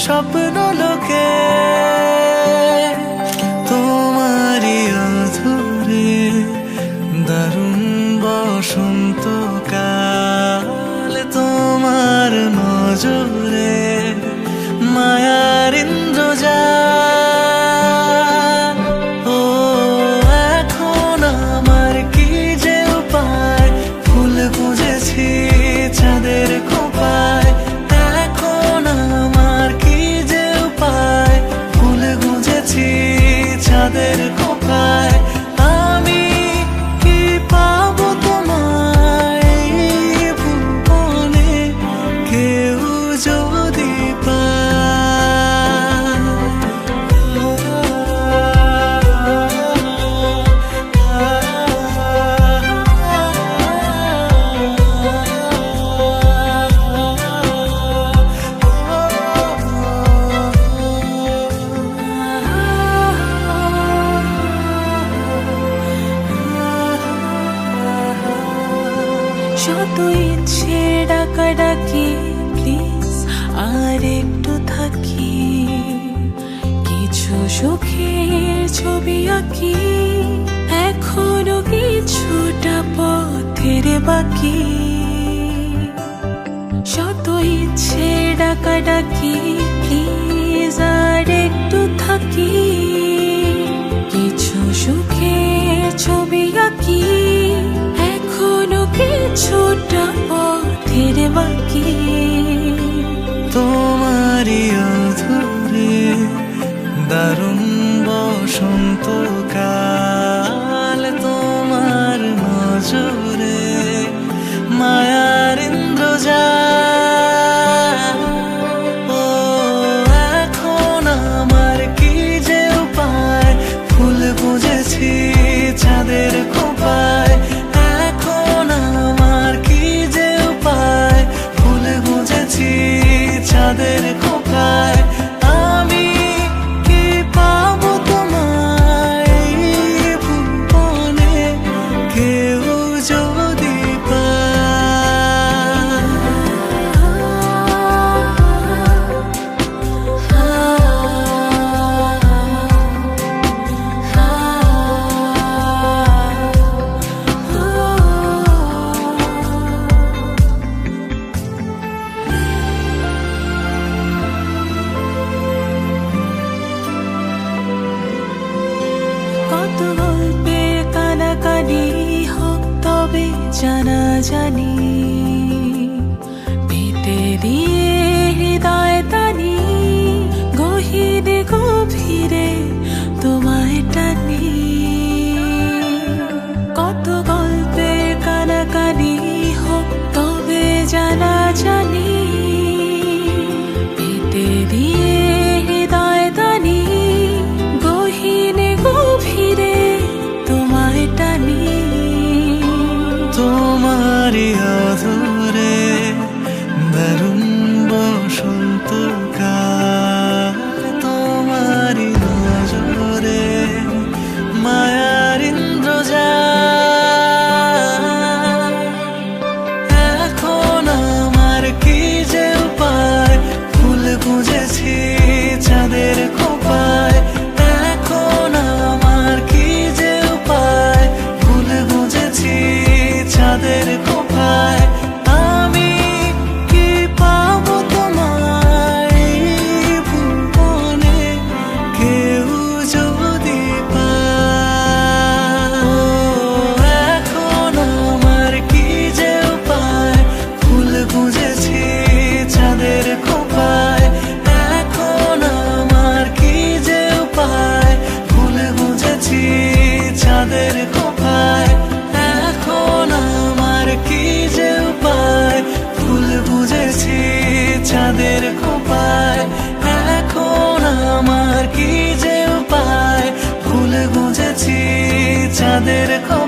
স্বপ্ন লোকে তোমারই অধরে দারুণ বসন্তকাল তোমার নজরে মায়ার ইন্দ্রজাল ও এখন আমার কি যে উপায় ফুল খুঁজেছি চাঁদের খোঁপায় এখন আমার কি যে উপায় ফুল খুঁজেছি চাঁদের খোঁপায় আমি কি পাবো তোমায় ভুবনে কেউ যদি যত ইচ্ছে ডাকাডাকি প্লিজ আর একটু থাকি কিছু সুখের ছবি আঁকি এখনো কিছুটা পথের বাকি যত ইচ্ছে ডাকাডাকি প্লিজ আর একটু থাকি কিছু সুখের ছবি আঁকি এখনো কিছুটা পথের বাকি তোমারই অধরে দারুণ বসন্তকাল তোমার নজরে মায়ার ইন্দ্রজাল ও এখন আমার কি যে উপায় ফুল খুঁজেছি চাঁদের খোঁপায় এখন আমার কি যে উপায় ফুল খুঁজেছি চাঁদের খোঁপায় আমি কি পাবো তোমায় ভুবনে কেউ যদি কত গল্পের কানাকানি হোক তবে জানা জানি পেতে দিয়ে হৃদয় টানি গহীনে গভীরে তোমায় টানি কত গল্পের কানাকানি হোক তবে জানা জানি পেতে দিয়ে হৃদয় টানি গহীনে গভীরে তোমায় টানি তোমারই অধরে দারুণ বসন্তকাল তোমারই নজরে মায়ার ইন্দ্রজাল এখন আমার কি যে উপায় ফুল খুঁজেছি চাঁদের খোঁপায় এখন আমার কি যে উপায় ফুল খুঁজেছি চাঁদের খোঁপায় আমি কি পাবো তোমায় ভুবনে কেউ যদি এখন আমার কি যে উপায় ফুল খুঁজেছি চাঁদের খোঁপায় এখন আমার কি যে উপায় ফুল খুঁজেছি চাঁদের খোঁপায় এখন আমার কি যে উপায় ফুল খুঁজেছি চাঁদের খোঁপায় এখন আমার কি যে উপায় ফুল খুঁজেছি চাঁদের খোঁপায়